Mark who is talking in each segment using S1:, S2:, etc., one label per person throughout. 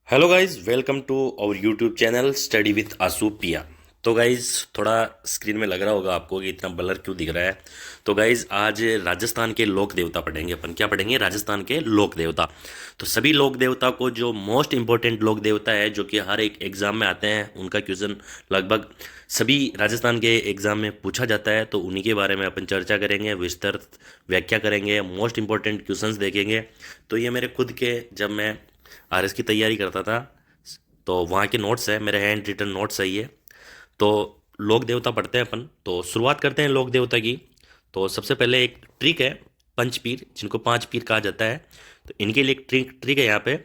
S1: Hello guys, welcome to our YouTube channel study with Aasu Piya. तो guys थोड़ा screen में लग रहा होगा आपको कि इतना ब्लर क्यों दिख रहा है। तो गाइज आज राजस्थान के लोक देवता पढ़ेंगे अपन। क्या पढ़ेंगे? राजस्थान के लोक देवता। तो सभी लोक देवता को जो मोस्ट इंपॉर्टेंट लोक देवता है जो कि हर एक एग्जाम में आते हैं, उनका क्वेश्चन लगभग सभी राजस्थान के एग्जाम में पूछा जाता है, तो उन्हीं के बारे में अपन चर्चा करेंगे, विस्तृत व्याख्या करेंगे, मोस्ट इंपॉर्टेंट क्वेश्चंस देखेंगे। तो ये मेरे खुद के, जब मैं आरएस की तैयारी करता था तो वहाँ के नोट्स है, मेरे हैंड रिटन नोट्स है ये। तो लोक देवता पढ़ते हैं अपन। तो शुरुआत करते हैं लोक देवता की। तो सबसे पहले एक ट्रिक है, पंचपीर, जिनको पांच पीर कहा जाता है। तो इनके लिए एक ट्रिक ट्रिक है यहाँ पे,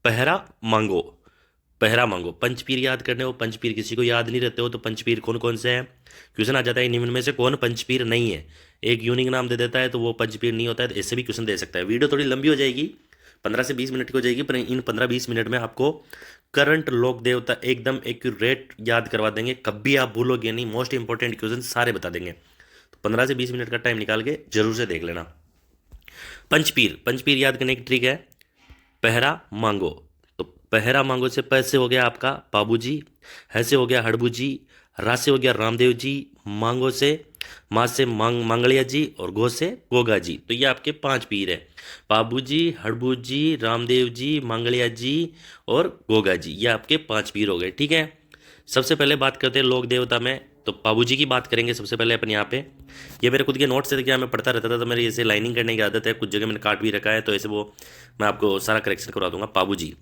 S1: पहरा मांगो। पहरा मांगो, पंचपीर याद करने हो। पंचपीर किसी को याद नहीं रहते हो तो पंचपीर कौन कौन से हैं? क्वेश्चन आ जाता है निम्न में से कौन पंचपीर नहीं है। एक यूनिक नाम दे देता है तो वो पंचपीर नहीं होता है, तो ऐसे भी क्वेश्चन दे सकता है। वीडियो थोड़ी लंबी हो जाएगी, 15 से 20 मिनट की हो जाएगी, पर इन 15-20 मिनट में आपको करंट लोक देवता एकदम एक्यूरेट याद करवा देंगे, कभी आप भूलोगे नहीं। मोस्ट इंपॉर्टेंट क्वेश्चन सारे बता देंगे। तो 15 से 20 मिनट का टाइम निकाल के जरूर से देख लेना। पंचपीर, पंचपीर याद करने की ट्रिक है, पहरा मांगो। तो पहरा मांगो से प से हो गया आपका बाबूजी, है से हो गया हड़बू जी, रा से हो गया रामदेव जी, मांगो से माँ से मांगलिया जी, और गो से गोगा जी। तो ये आपके पांच पीर है, बाबू जी, हड़बू जी, रामदेव जी, मांगलिया जी और गोगा जी। ये आपके पांच पीर हो गए। ठीक है, सबसे पहले बात करते हैं लोक देवता में। तो बाबू जी की बात करेंगे सबसे पहले अपन यहाँ पे। ये मेरे खुद के नोट्स से, क्या मैं पढ़ता रहता था तो मेरी ऐसे लाइनिंग करने की आदत है, कुछ जगह मैंने काट भी रखा है, तो ऐसे वो मैं आपको सारा करेक्शन करवा दूंगा। बाबू जी,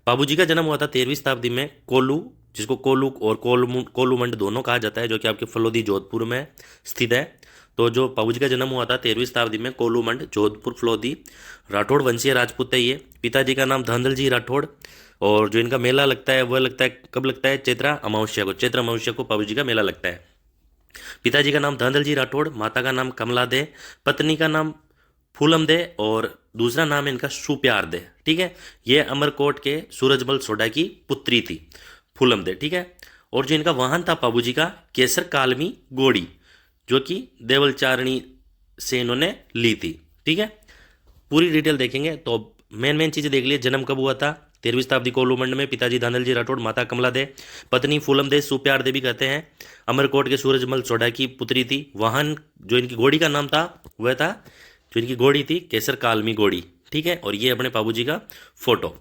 S1: बाबू जी का जन्म हुआ था 13वीं शताब्दी में कोलू, जिसको कोलू और कोलूमंड दोनों कहा जाता है, जो कि आपके फलोदी जोधपुर में स्थित है। तो जो बाबू जी का जन्म हुआ था 13वीं शताब्दी में कोलूमंड, जोधपुर, फलोदी, राठौड़ वंशीय राजपूत है ये। पिताजी का नाम धांधल जी राठौड़। और जो इनका मेला लगता है वह लगता है, कब लगता है? चैत्रा अमावस्या को। चैत्र अमावस्या को बाबू जी का मेला लगता है। पिताजी का नाम धांधल जी राठौड़, माता का नाम कमला दे, पत्नी का नाम फूलम दे, और दूसरा नाम है इनका सुप्यार दे। ठीक है, ये अमरकोट के सूरजमल सोडा की पुत्री थी, फूलम दे। ठीक है, और जो इनका वाहन था बाबू जी का, केसर कालमी घोड़ी, जो कि देवलचारणी से इन्होंने ली थी। ठीक है, पूरी डिटेल देखेंगे। तो मेन मेन चीज़ें देख लिए। जन्म कब हुआ था? 13वीं शताब्दी कोलूमंड में। पिताजी धांधल जी राठौड़, माता कमला दे, पत्नी फूलम दे, सुप्यार दे भी कहते हैं, अमरकोट के सूरजमल सोडा की पुत्री थी। वाहन जो इनकी घोड़ी का नाम था वह था, जो इनकी घोड़ी थी, केसर कालमी घोड़ी। ठीक है, और ये अपने बाबू जी का फोटो।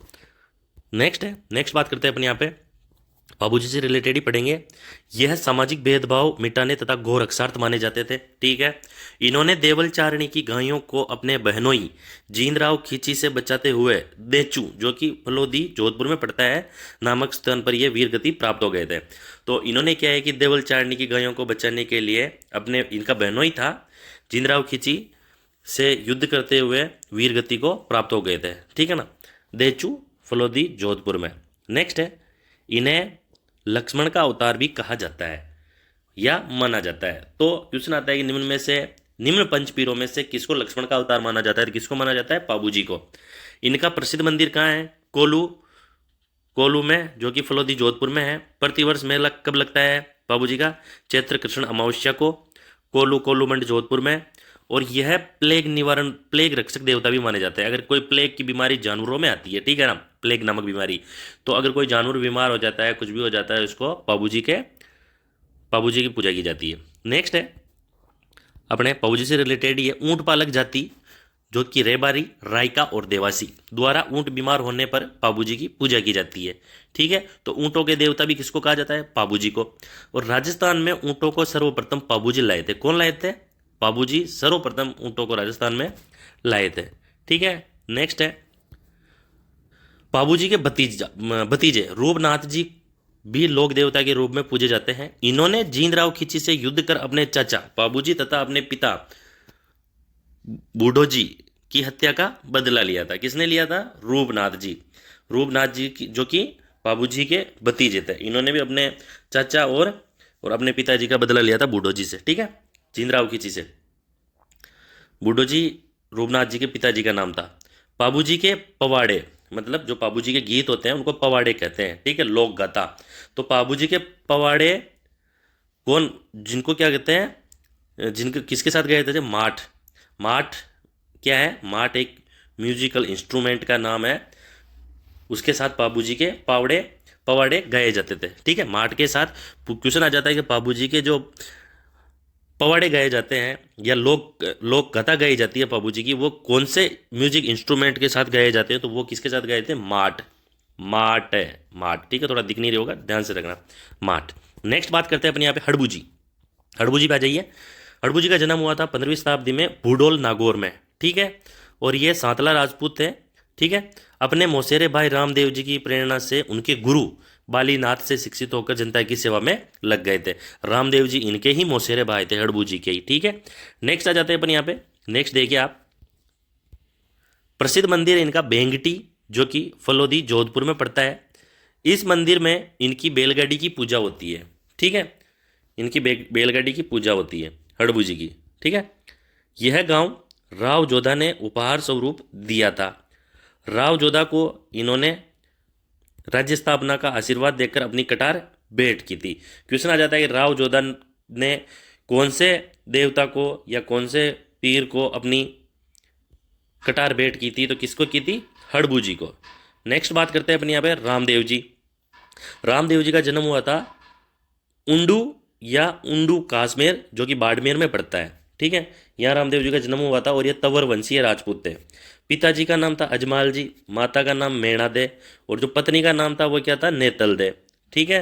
S1: नेक्स्ट है, नेक्स्ट बात करते हैं अपन यहाँ पे, बाबूजी से रिलेटेड ही पढ़ेंगे। यह सामाजिक भेदभाव मिटाने तथा घोर रक्षार्थ माने जाते थे। ठीक है, इन्होंने देवलचारिणी की गायों को अपने बहनोई जींदराव खींची से बचाते हुए देचू, जो कि फलोदी जोधपुर में पड़ता है, नामक स्थान पर यह वीर गति प्राप्त हो गए थे। तो इन्होंने क्या है कि देवलचारिणी की गायों को बचाने के लिए अपने, इनका बहनोई था, जींदराव खींची से युद्ध करते हुए वीर गति को प्राप्त हो गए थे। ठीक है ना, देचू, फलोदी, जोधपुर में। नेक्स्ट है, इन्हें लक्ष्मण का अवतार भी कहा जाता है या माना जाता है। तो क्वेश्चन आता है कि निम्न में से, निम्न पंचपीरों में से किसको लक्ष्मण का अवतार माना जाता है? तो किसको माना जाता है? बाबू जी को। इनका प्रसिद्ध मंदिर कहाँ है? कोलू, कोलू में, जो कि फलोदी जोधपुर में है। प्रतिवर्ष मेला कब लगता है बाबू जी का? चैत्र कृष्ण अमावस्या को, कोलू, कोलूमंड, जोधपुर में। और यह प्लेग निवारण, प्लेग रक्षक देवता भी माने जाते हैं। अगर कोई प्लेग की बीमारी जानवरों में आती है, ठीक है ना, प्लेग नामक बीमारी, तो अगर कोई जानवर बीमार हो जाता है, कुछ भी हो जाता है, उसको बाबू जी की पूजा की जाती है। नेक्स्ट है अपने बाबू जी से रिलेटेड, ये ऊंट पालक जाति, जो कि रेबारी, रायका और देवासी द्वारा ऊंट बीमार होने पर बाबू जी की पूजा की जाती है। ठीक है, तो ऊंटों के देवता भी किसको कहा जाता है? बाबू जी को। और राजस्थान में ऊंटों को सर्वप्रथम बाबू जी लाए थे। कौन लाए थे? बाबू जी सर्वप्रथम ऊंटों को राजस्थान में लाए थे। ठीक है, नेक्स्ट है, बाबू जी के भतीजे रूपनाथ जी भी लोक देवता के रूप में पूजे जाते हैं। इन्होंने जींदराव खींची से युद्ध कर अपने चाचा बाबू जी तथा अपने पिता बूढ़ो जी की हत्या का बदला लिया था। किसने लिया था? रूपनाथ जी। रूपनाथ जी की, जो कि बाबूजी के भतीजे थे, इन्होंने भी अपने चाचा और अपने पिताजी का बदला लिया था बूढ़ो जी से। ठीक है, जींदराव खींची से। बूढ़ो जी रूपनाथ जी के पिताजी का नाम था। बाबूजी के पवाड़े, मतलब जो बाबूजी के गीत होते हैं उनको पवाड़े कहते हैं। ठीक है, लोक गाथा। तो बाबूजी के पवाड़े कौन, जिनको क्या कहते हैं, जिनके किसके साथ गए थे? माठ। माठ क्या है? माठ एक म्यूजिकल इंस्ट्रूमेंट का नाम है, उसके साथ पाबू जी के पावड़े पवाड़े गाए जाते थे। ठीक है, माट के साथ क्वेश्चन आ जाता है कि पाबू जी के जो पवाड़े गाए जाते हैं या लोक कथा गाई जाती है पाबू जी की, वो कौन से म्यूजिक इंस्ट्रूमेंट के साथ गाए जाते हैं, तो वो किसके साथ गाए थे? माट। माट है, माट। ठीक है, थोड़ा दिख नहीं रहा होगा, ध्यान से रखना, माट। नेक्स्ट बात करते हैं अपने यहाँ पे हड़बू जी। हड़बू जी पे आ जाइए। हड़बू जी का जन्म हुआ था 15वीं शताब्दी में भूडोल नागौर में। ठीक है, और ये सांतला राजपूत थे। ठीक है, अपने मौसेरे भाई रामदेव जी की प्रेरणा से उनके गुरु बालीनाथ से शिक्षित होकर जनता की सेवा में लग गए थे। रामदेव जी इनके ही मौसेरे भाई थे, हड़बू जी के ही। ठीक है, नेक्स्ट आ जाते हैं अपन यहाँ पे। नेक्स्ट देखिए आप, प्रसिद्ध मंदिर है इनका बेंगटी, जो कि फलोदी जोधपुर में पड़ता है। इस मंदिर में इनकी बैलगाड़ी की पूजा होती है। ठीक है, इनकी बैलगाड़ी की पूजा होती है हड़बू जी की। ठीक है, यह गांव राव जोधा ने उपहार स्वरूप दिया था। राव जोधा को इन्होंने राज्य स्थापना का आशीर्वाद देकर अपनी कटार भेंट की थी। क्वेश्चन आ जाता है कि राव जोधा ने कौन से देवता को या कौन से पीर को अपनी कटार भेंट की थी, तो किसको की थी? हड़बू जी को। नेक्स्ट बात करते हैं अपने यहाँ पे रामदेव जी। रामदेव जी का जन्म हुआ था उंडू या उंडू काश्मीर, जो कि बाड़मेर में पड़ता है। ठीक है, यहाँ रामदेव जी का जन्म हुआ था और ये तंवर वंशीय राजपूत थे। पिताजी का नाम था अजमाल जी, माता का नाम मेणा दे, और जो पत्नी का नाम था वो क्या था? नेतल दे। ठीक है,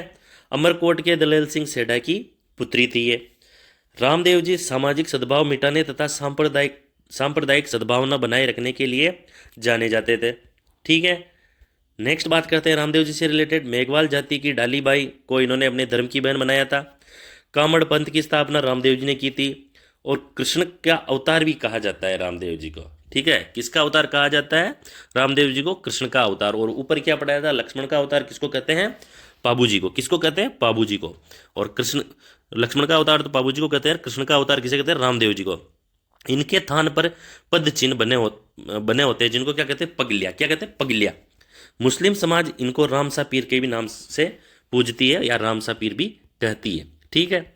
S1: अमरकोट के दलेल सिंह सेठा की पुत्री थी ये। रामदेव जी सामाजिक सद्भाव मिटाने तथा सांप्रदायिक सद्भावना बनाए रखने के लिए जाने जाते थे। ठीक है, नेक्स्ट बात करते हैं रामदेव जी से रिलेटेड। मेघवाल जाति की डालीबाई को इन्होंने अपने धर्म की बहन बनाया था। कामड़ पंथ की स्थापना रामदेव जी ने की थी, और कृष्ण का अवतार भी कहा जाता है रामदेव जी को। ठीक है, किसका अवतार कहा जाता है रामदेव जी को? कृष्ण का अवतार। और ऊपर क्या पढ़ाया था? लक्ष्मण का अवतार किसको कहते हैं? पाबू जी को। किसको कहते हैं? पाबू जी को। और कृष्ण लक्ष्मण का अवतार तो पाबू जी को कहते हैं, कृष्ण का अवतार किसे कहते हैं? रामदेव जी को। इनके थान पर पद चिन्ह बने होते हैं, जिनको क्या कहते हैं? पगलिया। क्या कहते हैं? पगलिया। मुस्लिम समाज इनको रामसा पीर के भी नाम से पूजती है, या रामसा पीर भी कहती है। ठीक है,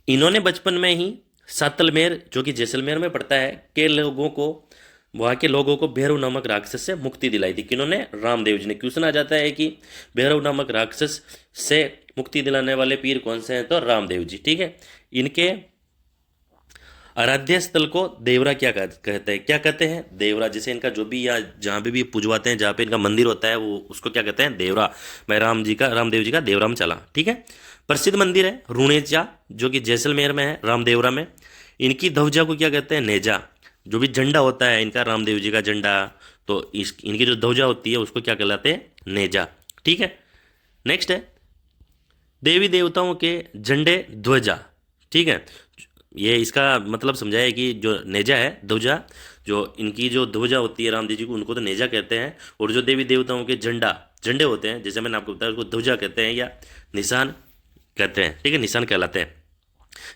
S1: इन्होंने बचपन में ही सातलमेर, जो कि जैसलमेर में पड़ता है, के लोगों को, वहाँ के लोगों को भैरव नामक राक्षस से मुक्ति दिलाई थी। किन्होंने? रामदेव जी ने। क्वेश्चन आ जाता है कि भैरव नामक राक्षस से मुक्ति दिलाने वाले पीर कौन से हैं? तो रामदेव जी। ठीक है, इनके आराध्य स्थल को देवरा क्या कहते हैं? क्या कहते हैं? देवरा। जैसे इनका जो भी, या जहाँ भी पूजवाते हैं, जहाँ पे इनका मंदिर होता है, वो उसको क्या कहते हैं? देवरा। मैं रामदेव जी का देवरा में चला। ठीक है, प्रसिद्ध मंदिर है रुणेजा, जो कि जैसलमेर में है, रामदेवरा में। इनकी ध्वजा को क्या कहते हैं? नेजा। जो भी झंडा होता है इनका, रामदेव जी का झंडा, तो इनकी जो ध्वजा होती है उसको क्या कहलाते हैं? नेजा। ठीक है, नेक्स्ट है देवी देवताओं के झंडे ध्वजा। ठीक है, ये इसका मतलब समझाया है कि जो नेजा है, ध्वजा, जो इनकी जो ध्वजा होती है रामदेव जी को, उनको तो नेजा कहते हैं। और जो देवी देवताओं के झंडे होते हैं, जैसे मैंने आपको बताया, उसको ध्वजा कहते हैं या निशान कहते हैं। ठीक है, निशान कहलाते हैं।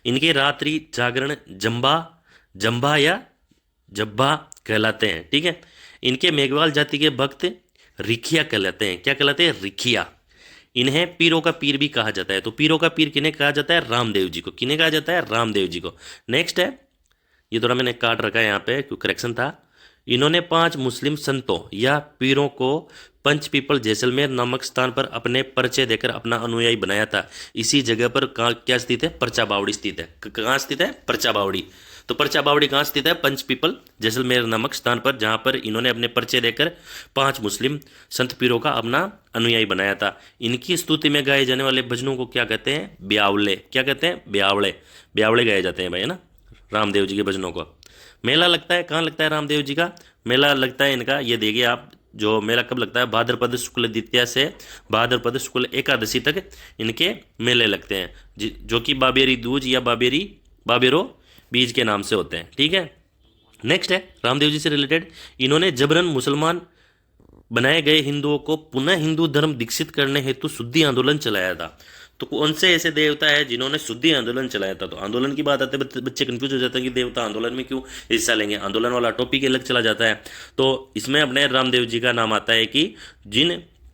S1: इनके रात्रि जागरण जंबा या जब्बा कहलाते हैं। ठीक है, इनके मेघवाल जाति के भक्त रिखिया कहलाते हैं। क्या कहलाते हैं? रिखिया। इन्हें पीरों का पीर भी कहा जाता है। तो पीरों का पीर किन्हें कहा जाता है? रामदेव जी को। किन्हें कहा जाता है? रामदेव जी को। नेक्स्ट है, ये थोड़ा मैंने काट रखा है यहाँ पे, क्योंकि करेक्शन था। इन्होंने 5 मुस्लिम संतों या पीरों को पंच पीपल जैसलमेर नामक स्थान पर अपने परिचय देकर अपना अनुयायी बनाया था। इसी जगह पर क्या स्थित है? परचा बावड़ी स्थित है। कहाँ स्थित है? परचा बावड़ी। तो परचा बावड़ी कहाँ स्थित है? पंच पीपल जैसलमेर नामक स्थान पर, जहाँ पर इन्होंने अपने परिचय देकर 5 मुस्लिम संत पीरों का अपना अनुयायी बनाया था। इनकी स्तुति में गाए जाने वाले भजनों को क्या कहते हैं? ब्यावले। क्या कहते हैं? ब्यावले। ब्यावले गाए जाते हैं भाई, है ना, रामदेव जी के भजनों को। मेला लगता है, कहाँ लगता है रामदेव जी का मेला? लगता है इनका, ये देखिए आप, जो मेला कब लगता है? भाद्रपद शुक्ल द्वितीया से भाद्रपद शुक्ल एकादशी तक इनके मेले लगते हैं, जो कि बाबेरी दूज या बाबेरो बीज के नाम से होते हैं। ठीक है, नेक्स्ट है रामदेव जी से रिलेटेड। इन्होंने जबरन मुसलमान बनाए गए हिंदुओं को पुनः हिंदू धर्म दीक्षित करने हेतु शुद्धि आंदोलन चलाया था। तो कौन से ऐसे देवता है जिन्होंने शुद्धि आंदोलन चलाया था? तो आंदोलन की बात आते बच्चे कंफ्यूज हो जाते हैं कि देवता आंदोलन में क्यों हिस्सा लेंगे, आंदोलन वाला टॉपिक अलग चला जाता है। तो इसमें अपने रामदेव जी का नाम आता है कि जिन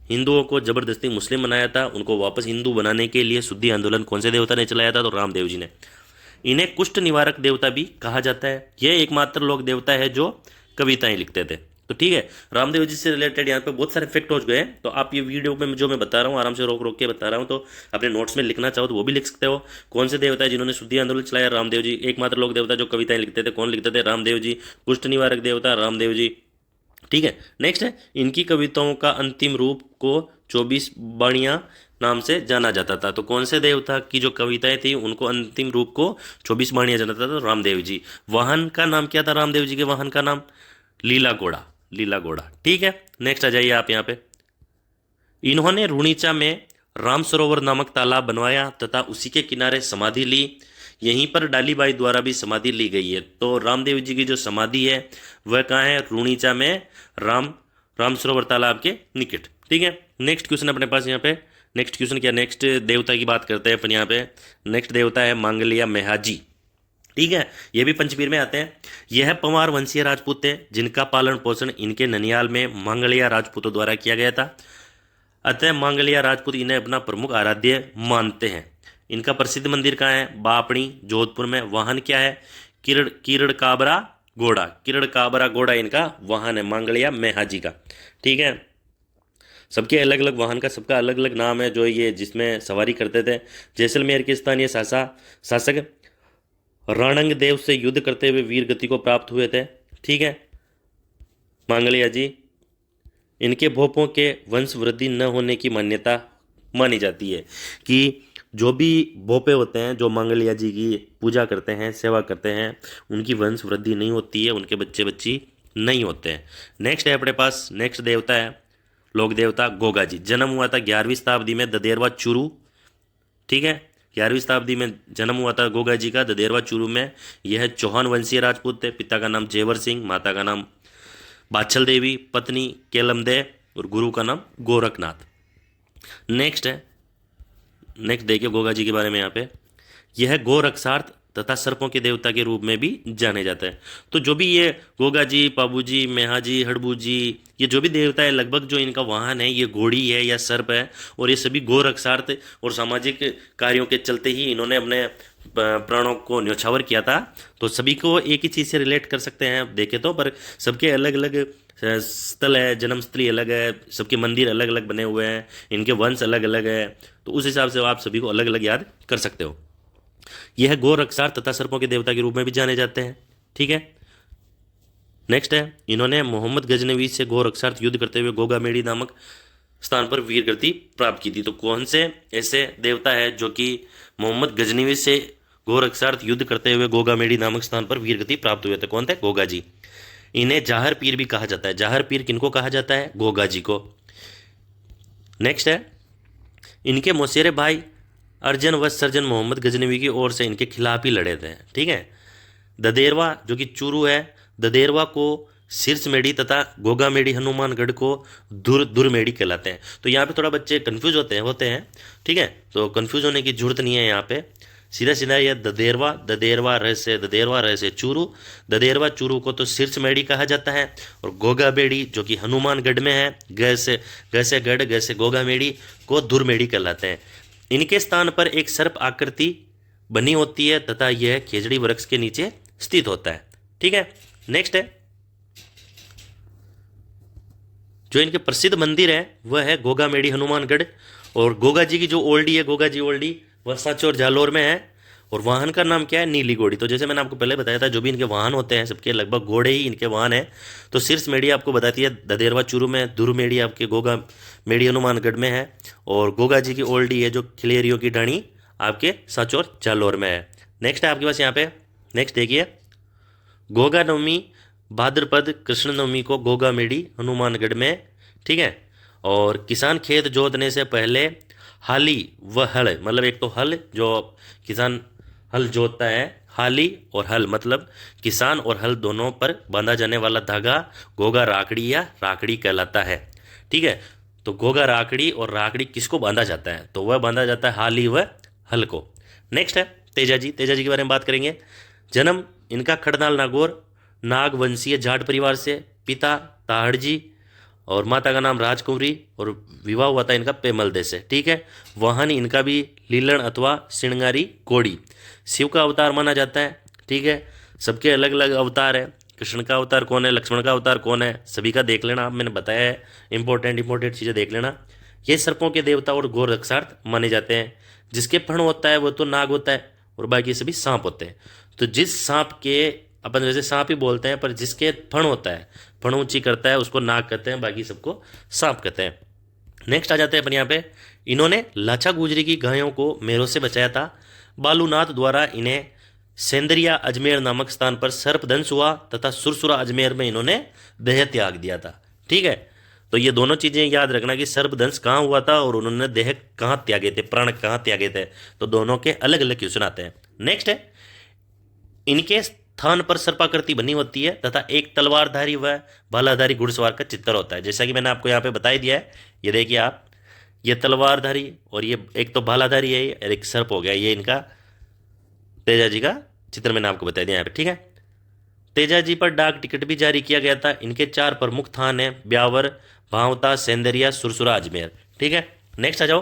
S1: हिंदुओं को जबरदस्ती मुस्लिम बनाया था, उनको वापस हिंदू बनाने के लिए शुद्धि आंदोलन कौन से देवता ने चलाया था? तो रामदेव जी ने। इन्हें कुष्ठ निवारक देवता भी कहा जाता है। यह एकमात्र लोक देवता है जो कविताएं लिखते थे। तो ठीक है, रामदेव जी से रिलेटेड यहाँ पे बहुत सारे फैक्ट हो गए हैं, तो आप ये वीडियो में जो मैं बता रहा हूँ आराम से रोक रोक के बता रहा हूँ, तो अपने नोट्स में लिखना चाहो तो वो भी लिख सकते हो। कौन से देवता है जिन्होंने शुद्धि आंदोलन चलाया? रामदेव जी। एकमात्र लोक देवता जो कविताएं लिखते थे, कौन लिखते थे? रामदेव जी। कुष्ठ निवारक देवता रामदेव जी। ठीक है, नेक्स्ट है, इनकी कविताओं का अंतिम रूप को 24 बाणियां नाम से जाना जाता था। तो कौन से देवता की जो कविताएं थी उनको अंतिम रूप को 24 बाणियां जाना जाता था? तो रामदेव जी। वाहन का नाम क्या था रामदेव जी के? वाहन का नाम लीला घोड़ा, लीला घोड़ा। ठीक है, नेक्स्ट आ जाइए आप यहाँ पे। इन्होंने रुणीचा में राम सरोवर नामक तालाब बनवाया तथा उसी के किनारे समाधि ली। यहीं पर डालीबाई द्वारा भी समाधि ली गई है। तो रामदेव जी की जो समाधि है वह कहाँ है? रुणीचा में, राम सरोवर तालाब के निकट। ठीक है, नेक्स्ट क्वेश्चन अपने पास यहाँ पे, नेक्स्ट क्वेश्चन क्या, नेक्स्ट देवता की बात करते हैं अपन यहाँ पे। नेक्स्ट देवता है मांगलिया मेहाजी। ठीक है, ये भी पंचपीर में आते हैं। यह पंवार वंशीय राजपूत थे जिनका पालन पोषण इनके ननियाल में मांगलिया राजपूतों द्वारा किया गया था। अतः मांगलिया राजपूत इन्हें अपना प्रमुख आराध्य मानते हैं। इनका प्रसिद्ध मंदिर कहाँ है? बापणी, जोधपुर में। वाहन क्या है? किरण काबरा घोड़ा, किरण काबरा घोड़ा इनका वाहन है मांगलिया मेहाजी का। ठीक है, सबके अलग अलग वाहन का सबका अलग अलग नाम है जो ये जिसमें सवारी करते थे। जैसलमेर के स्थानीय शासक रणंग देव से युद्ध करते हुए वीर गति को प्राप्त हुए थे। ठीक है, मांगलिया जी। इनके भोपों के वंश वृद्धि न होने की मान्यता मानी जाती है कि जो भी भोपे होते हैं जो मांगलिया जी की पूजा करते हैं, सेवा करते हैं, उनकी वंश वृद्धि नहीं होती है, उनके बच्चे बच्ची नहीं होते हैं। नेक्स्ट है अपने पास, नेक्स्ट देवता है लोक देवता गोगा जी। जन्म हुआ था 11वीं शताब्दी में ददेरवा चूरू। ठीक है, 11वीं शताब्दी में जन्म हुआ था गोगा जी का ददेरवा चूरू में। यह चौहान वंशीय राजपूत थे। पिता का नाम जेवर सिंह, माता का नाम बाछल देवी, पत्नी केलमदे और गुरु का नाम गोरखनाथ। नेक्स्ट है, नेक्स्ट देखिए गोगा जी के बारे में यहाँ पे। यह गोरक्षार्थ तथा सर्पों के देवता के रूप में भी जाने जाते हैं। तो जो भी ये गोगा जी, पाबू जी, मेहा जी, हड़बू जी, ये जो भी देवता है लगभग जो इनका वाहन है ये घोड़ी है या सर्प है, और ये सभी गोरक्षार्थ और सामाजिक कार्यों के चलते ही इन्होंने अपने प्राणों को न्यौछावर किया था। तो सभी को एक ही चीज़ से रिलेट कर सकते हैं देखे तो, पर सबके अलग अलग स्थल है, जन्मस्थली अलग है, सबके मंदिर अलग अलग बने हुए हैं, इनके वंश अलग अलग है, तो उस हिसाब से आप सभी को अलग अलग याद कर सकते हो। यह गोरक्षार तथा सर्पों के देवता के रूप में भी जाने जाते हैं। ठीक है, नेक्स्ट है, इन्होंने मोहम्मद गजनवी से गोरक्षार्थ युद्ध करते हुए गोगामेड़ी नामक स्थान पर वीर गति प्राप्त की थी। तो कौन से ऐसे देवता है जो कि मोहम्मद गजनवी से गोरक्षार्थ युद्ध करते हुए गोगामेड़ी नामक स्थान पर वीर गति प्राप्त हुए थे? कौन थे? गोगा जी। इन्हें जाहर पीर भी कहा जाता है। जाहर पीर किनको कहा जाता है? गोगा जी को। नेक्स्ट है, इनके मौसेरे भाई अर्जन व सर्जन मोहम्मद गजनवी की ओर से इनके खिलाफ ही लड़े थे। ठीक है, ददेरवा जो कि चूरू है, ददेरवा को शीर्षमेढ़ी तथा गोगामेढ़ी हनुमानगढ़ को दुरमेढ़ी कहलाते हैं। तो यहाँ पे थोड़ा बच्चे कंफ्यूज होते हैं। ठीक है, तो कंफ्यूज होने की जरूरत नहीं है। यहाँ पे सीधा सीधा यह ददेरवा रह से चूरू, ददेरवा चूरू को तो शीर्षमेढ़ी कहा जाता है, और गोगामेढ़ी जो कि हनुमानगढ़ में है, गढ़ से गोगामेढ़ी को दुरमेढ़ी कहलाते हैं। इनके स्थान पर एक सर्प आकृति बनी होती है तथा यह खेजड़ी वृक्ष के नीचे स्थित होता है। ठीक है, नेक्स्ट है, जो इनके प्रसिद्ध मंदिर है वह है गोगामेढ़ी हनुमानगढ़, और गोगा जी की जो ओल्डी है, गोगा जी ओल्डी, वह सांचौर जालोर में है, और वाहन का नाम क्या है? नीली घोड़ी। तो जैसे मैंने आपको पहले बताया था जो भी इनके वाहन होते हैं सबके लगभग घोड़े ही इनके वाहन है। तो शीर्षमेढ़ी आपको बताती है ददेरवा चूरू में, दुरमेढ़ी आपके गोगामेढ़ी हनुमानगढ़ में है, और गोगा जी की ओल्डी है जो खिलेरियों की डाणी आपके सांचौर जालोर में है। नेक्स्ट है आपके पास यहाँ पे, नेक्स्ट देखिए, गोगा नवमी भाद्रपद कृष्ण नवमी को गोगामेढ़ी हनुमानगढ़ में। ठीक है, और किसान खेत जोतने से पहले हाली व हल, मतलब एक तो हल जो किसान हल जोतता है, हाली और हल मतलब किसान और हल दोनों पर बांधा जाने वाला धागा गोगा राकड़ी या राकड़ी कहलाता है। ठीक है, तो गोगा राकड़ी और राकड़ी किसको बांधा जाता है? तो वह बांधा जाता है हाली व हल को। नेक्स्ट है तेजा जी। तेजा जी के बारे में बात करेंगे। जन्म इनका खड़नाल नागौर नागवंशीय जाट परिवार से, पिता ताहड़ जी और माता का नाम राजकुंवरी, और विवाह हुआ था इनका पेमल देश से। ठीक है, वाहन इनका भी लीलन अथवा सिणगारी घोड़ी। शिव का अवतार माना जाता है। ठीक है, सबके अलग अलग अवतार है, कृष्ण का अवतार कौन है, लक्ष्मण का अवतार कौन है, सभी का देख लेना आप, मैंने बताया है। इंपॉर्टेंट चीज़ें देख लेना। ये सर्पों के देवता और घोर रक्षार्थ माने जाते हैं। जिसके फण होता है वो तो नाग होता है और बाकी सभी सांप होते हैं। तो जिस सांप के, अपन वैसे सांप ही बोलते हैं, पर जिसके फण होता है, फण ऊंची करता है, उसको नाग कहते हैं, बाकी सबको सांप कहते हैं। नेक्स्ट आ जाते हैं अपन यहाँ पे। इन्होंने लाचा गुजरी की गायों को मेरों से बचाया था। बालूनाथ द्वारा इन्हें सेंदरिया अजमेर नामक स्थान पर सर्पदंश हुआ तथा सुरसुरा अजमेर में इन्होंने देह त्याग दिया था। ठीक है, तो ये दोनों चीजें याद रखना कि सर्पदंश कहाँ हुआ था और उन्होंने देह कहाँ त्यागे थे, प्राण कहाँ त्यागे थे। तो दोनों के अलग अलग क्वेश्चन आते हैं। नेक्स्ट है, इनके स्थान पर सर्पाकृति बनी होती है तथा एक तलवारधारी व भालाधारी घुड़सवार का चित्र होता है। जैसा कि मैंने आपको यहाँ पे बता ही दिया है। ये देखिए आप, ये तलवारधारी और ये एक तो भालाधारी है और एक सर्प हो गया, ये इनका तेजा जी का चित्र मैंने आपको बता दिया यहाँ पे। ठीक है, तेजा जी पर डाक टिकट भी जारी किया गया था। इनके 4 प्रमुख थान है, ब्यावर, भावता, सेंदरिया, सुरसुरा, अजमेर। ठीक है, नेक्स्ट आ जाओ।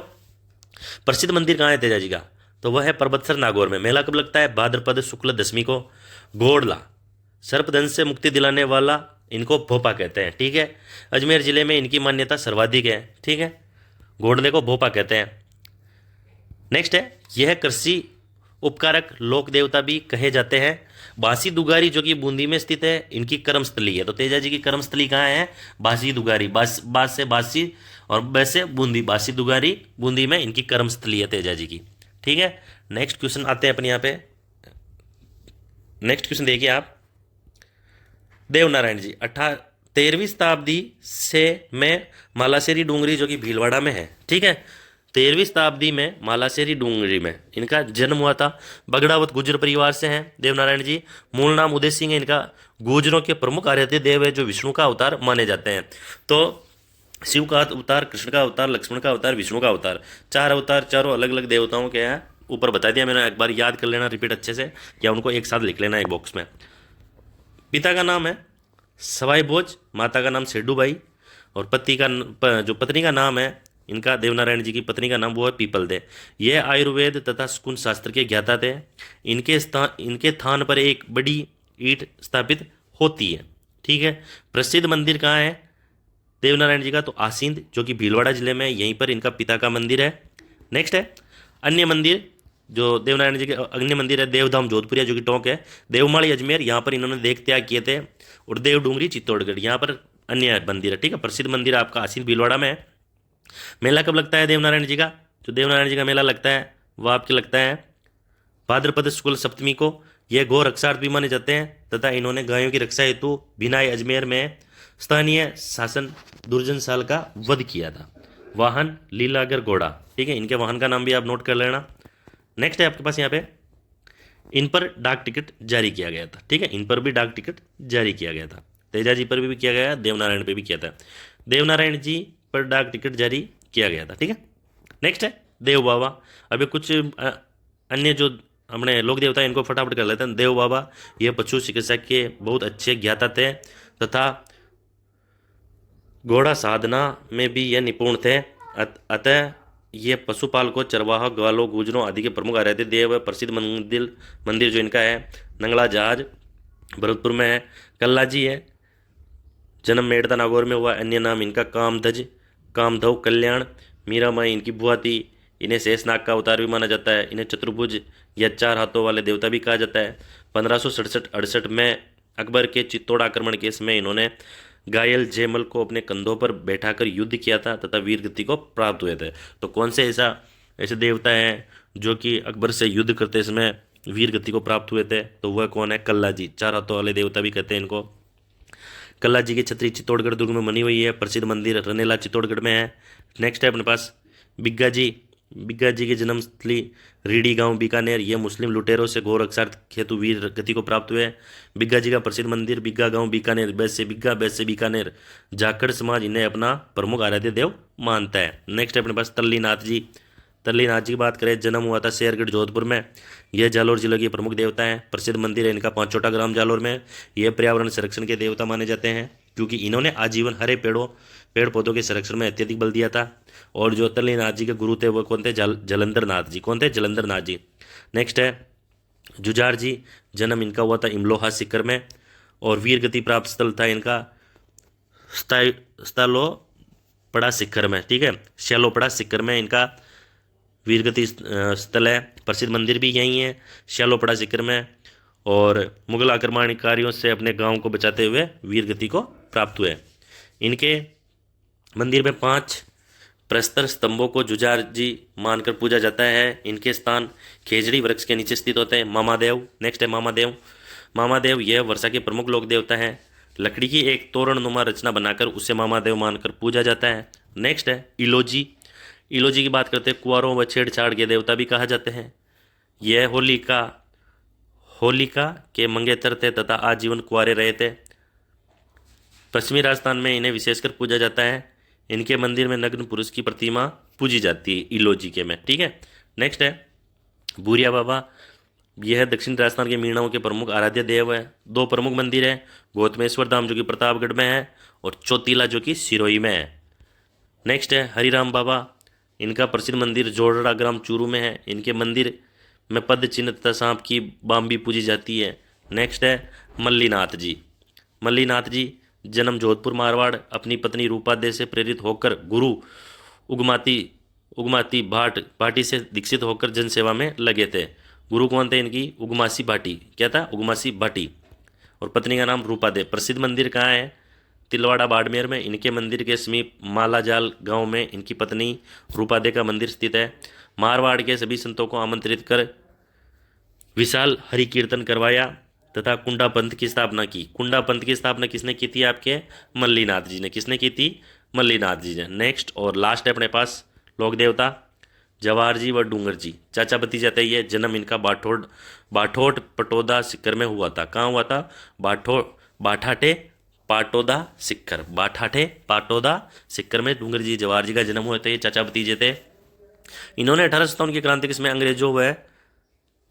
S1: प्रसिद्ध मंदिर कहाँ है तेजा जी का, तो वह है परबतसर नागौर में। मेला कब लगता है, भाद्रपद शुक्ल दशमी को। घोड़ला, सर्पदंश से मुक्ति दिलाने वाला, इनको भोपा कहते हैं। ठीक है, अजमेर जिले में इनकी मान्यता सर्वाधिक है। ठीक है, घोड़ले को भोपा कहते हैं। नेक्स्ट है, यह कृषि उपकारक लोक देवता भी कहे जाते हैं। बासी दुगारी जो कि बूंदी में स्थित है, इनकी कर्मस्थली है। तो तेजा जी की कर्मस्थली कहाँ है, बासी दुगारी। बास से बासी और वैसे बूंदी, बासी दुगारी बूंदी में इनकी कर्मस्थली है तेजा जी की। ठीक है, नेक्स्ट क्वेश्चन आते हैं अपने यहाँ पे। नेक्स्ट क्वेश्चन देखिए आप, देवनारायण जी 13वीं शताब्दी से में मालासेरी डूंगरी जो कि भीलवाड़ा में है। ठीक है, 13वीं शताब्दी में मालासेरी डूंगरी में इनका जन्म हुआ था। बगड़ावत गुजर परिवार से हैं देवनारायण जी। मूल नाम उदय सिंह है इनका। गुजरों के प्रमुख आराध्य देव है जो विष्णु का अवतार माने जाते हैं। तो शिव का अवतार, कृष्ण का अवतार, लक्ष्मण का अवतार, विष्णु का अवतार, 4 अवतार, चारों अलग अलग देवताओं के हैं। ऊपर बता दिया मैंने, एक बार याद कर लेना रिपीट अच्छे से, या उनको एक साथ लिख लेना एक बॉक्स में। पिता का नाम है सवाई भोज, माता का नाम सेडूबाई और जो पत्नी का नाम है इनका, देवनारायण जी की पत्नी का नाम वो है पीपल दे। यह आयुर्वेद तथा शकुन शास्त्र के ज्ञाता थे। इनके थान पर एक बड़ी ईंट स्थापित होती है। ठीक है, प्रसिद्ध मंदिर कहाँ है देवनारायण जी का, तो आसींद जो कि भीलवाड़ा जिले में, यहीं पर इनका पिता का मंदिर है। नेक्स्ट है अन्य मंदिर, जो देवनारायण जी के अन्य मंदिर है देवधाम जोधपुरिया जो कि टोंक है, देवमाली अजमेर, यहाँ पर इन्होंने देह त्याग किए थे, और देव डूंगरी चित्तौड़गढ़, यहाँ पर अन्य मंदिर है। ठीक है, प्रसिद्ध मंदिर आपका आसीन भीलवाड़ा में है। मेला कब लगता है देवनारायण जी का, जो देवनारायण जी का मेला लगता है वह आपके लगता है भाद्रपद शुक्ल सप्तमी को। यह गौ रक्षार्थ भी माने जाते हैं तथा इन्होंने गायों की रक्षा हेतु बिनाई अजमेर में स्थानीय शासन दुर्जनशाल का वध किया था। वाहन लीलागर घोड़ा। ठीक है, इनके वाहन का नाम भी आप नोट कर लेना। नेक्स्ट है आपके पास यहाँ पे, इन पर डाक टिकट जारी किया गया था। ठीक है, इन पर भी डाक टिकट जारी किया गया था। तेजा जी पर भी किया गया, देवनारायण पे भी किया था। देवनारायण जी पर डाक टिकट जारी किया गया था। ठीक है, नेक्स्ट है देव बाबा। अभी कुछ अन्य जो अपने लोक देवता इनको फटाफट कर लेते हैं। देव बाबा ये पशु चिकित्सक के बहुत अच्छे ज्ञाता थे तथा घोड़ा साधना में भी ये निपुण थे। अतः ये पशुपालकों, चरवाहा, ग्वालों, गुजरों आदि के प्रमुख आराध्य देव। प्रसिद्ध मंदिर जो इनका है नंगला जहाज भरतपुर में है। कल्ला जी है, जन्म मेड़ता नागौर में हुआ। अन्य नाम इनका कामधज, कामधव, कल्याण। मीरामाई इनकी बुआ थी। इन्हें शेषनाग का अवतार भी माना जाता है। इन्हें चतुर्भुज या 4 हाथों वाले देवता भी कहा जाता है। 1567-68 में अकबर के चित्तौड़ आक्रमण केस में इन्होंने घायल जयमल को अपने कंधों पर बैठाकर युद्ध किया था तथा वीर गति को प्राप्त हुए थे। तो कौन से ऐसे देवता हैं जो कि अकबर से युद्ध करते समय वीर गति को प्राप्त हुए थे, तो वह कौन है, कल्ला जी। 4 हाथों वाले देवता भी कहते हैं इनको। कल्ला जी की छतरी चित्तौड़गढ़ दुर्ग में बनी हुई है। प्रसिद्ध मंदिर रनेला चित्तौड़गढ़ में है। नेक्स्ट है अपने पास बिग्गा जी। बिग्गा जी की जन्मस्थली रीडी गांव बीकानेर। ये मुस्लिम लुटेरों से घोर रक्षार्थ हेतु वीर गति को प्राप्त हुए। बिग्गा जी का प्रसिद्ध मंदिर बिग्गा गांव बीकानेर। बैस से बिग्गा, बैस से बीकानेर। जाखड़ समाज इन्हें अपना प्रमुख आराध्य देव मानता है। नेक्स्ट है अपने पास तल्लीनाथ जी। तल्लीनाथ जी की बात करें, जन्म हुआ था शेरगढ़ जोधपुर में। यह जालोर जिले के प्रमुख देवता हैं। प्रसिद्ध मंदिर है इनका पांचोटा ग्राम जालोर में। यह पर्यावरण संरक्षण के देवता माने जाते हैं क्योंकि इन्होंने आजीवन हरे पेड़ पौधों के संरक्षण में अत्यधिक बल दिया था। और जो तल्लीनाथ जी के गुरु थे वो कौन थे, जलंधर नाथ जी। कौन थे, जलंधर नाथ जी। नेक्स्ट है जुझार जी। जन्म इनका हुआ था इमलोहा सीकर में। और वीर गति प्राप्त स्थल था इनका स्थलोपड़ा शिखर में, ठीक है, शैलोपड़ा शिखर में इनका वीरगति स्थल है। प्रसिद्ध मंदिर भी यही है शैलोपड़ा शिखर में। और मुगल आक्रमणकारियों से अपने गांव को बचाते हुए वीरगति को प्राप्त हुए। इनके मंदिर में 5 प्रस्तर स्तंभों को जुझार जी मानकर पूजा जाता है। इनके स्थान खेजड़ी वृक्ष के नीचे स्थित होते हैं। मामादेव, नेक्स्ट है मामादेव। मामादेव यह वर्षा के प्रमुख लोक देवता है। लकड़ी की एक तोरण नुमा रचना बनाकर उसे मामादेव मानकर पूजा जाता है। नेक्स्ट है इलोजी। इलोजी की बात करते हैं, कुंवारों व छेड़छाड़ के देवता भी कहा जाते हैं। यह होलिका के मंगेतर थे तथा आजीवन कुंवारे रहे थे। पश्चिमी राजस्थान में इन्हें विशेषकर पूजा जाता है। इनके मंदिर में नग्न पुरुष की प्रतिमा पूजी जाती है इलोजी के में, ठीक है। नेक्स्ट है भूरिया बाबा। यह दक्षिण राजस्थान के मीणाओं के प्रमुख आराध्य देव है। 2 प्रमुख मंदिर है, गौतमेश्वर धाम जो कि प्रतापगढ़ में है और चौटीला जो कि सिरोही में है। नेक्स्ट है हरिराम बाबा। इनका प्रसिद्ध मंदिर जोड़ड़ा ग्राम चूरू में है। इनके मंदिर में पद चिन्ह तथा सांप की बाम्बी पूजी जाती है। नेक्स्ट है मल्लीनाथ जी। मल्लीनाथ जी जन्म जोधपुर मारवाड़, अपनी पत्नी रूपादे से प्रेरित होकर गुरु उगमाती भाटी से दीक्षित होकर जनसेवा में लगे थे। गुरु कौन थे इनकी? उगमासी भाटी। क्या था? उगमासी भाटी। और पत्नी का नाम रूपादे। प्रसिद्ध मंदिर कहाँ है? तिलवाड़ा बाड़मेर में। इनके मंदिर के समीप मालाजाल गांव में इनकी पत्नी रूपादे का मंदिर स्थित है। मारवाड़ के सभी संतों को आमंत्रित कर विशाल हरि कीर्तन करवाया तथा कुंडा पंथ की स्थापना की। कुंडा पंथ की स्थापना किसने की थी? आपके मल्लीनाथ जी ने। किसने की थी? मल्लीनाथ जी ने। नेक्स्ट और लास्ट है अपने पास लोक देवता जवाहर जी व डूंगर जी। चाचा भतीजा थे ये। जन्म इनका बाठोट पटोदा सिक्कर में हुआ था। कहाँ हुआ था? बाठाटे पाटोदा सिक्कर में डूंगर जी जवाहर जी का जन्म हुआ था। ये चाचा भतीजे थे। इन्होंने 1857 की क्रांति में अंग्रेजों व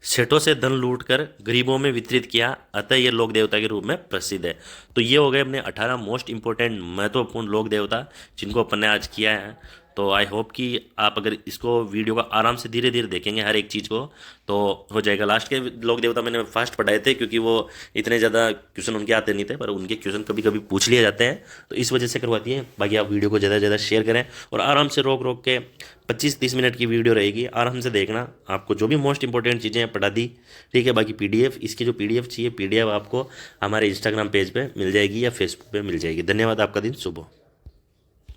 S1: सेठों से धन लूटकर गरीबों में वितरित किया, अतः ये लोक देवता के रूप में प्रसिद्ध है। तो ये हो गए अपने 18 मोस्ट इंपॉर्टेंट महत्वपूर्ण लोक देवता जिनको अपन ने आज किया है। तो आई होप कि आप अगर इसको वीडियो को आराम से धीरे धीरे देखेंगे हर एक चीज़ को तो हो जाएगा। लास्ट के लोक देवता मैंने फास्ट पढ़ाए थे क्योंकि वो इतने ज़्यादा क्वेश्चन उनके आते नहीं थे, पर उनके क्वेश्चन कभी कभी पूछ लिए जाते हैं तो इस वजह से करवाती है। बाकी आप वीडियो को ज़्यादा से ज़्यादा शेयर करें और आराम से रोक के 25-30 मिनट की वीडियो रहेगी, आराम से देखना। आपको जो भी मोस्ट इंपॉर्टेंट चीज़ें हैं पढ़ा दी, ठीक है। बाकी PDF इसकी जो PDF चाहिए PDF आपको हमारे इंस्टाग्राम पेज पे मिल जाएगी या फेसबुक पे मिल जाएगी। धन्यवाद। आपका दिन शुभ हो।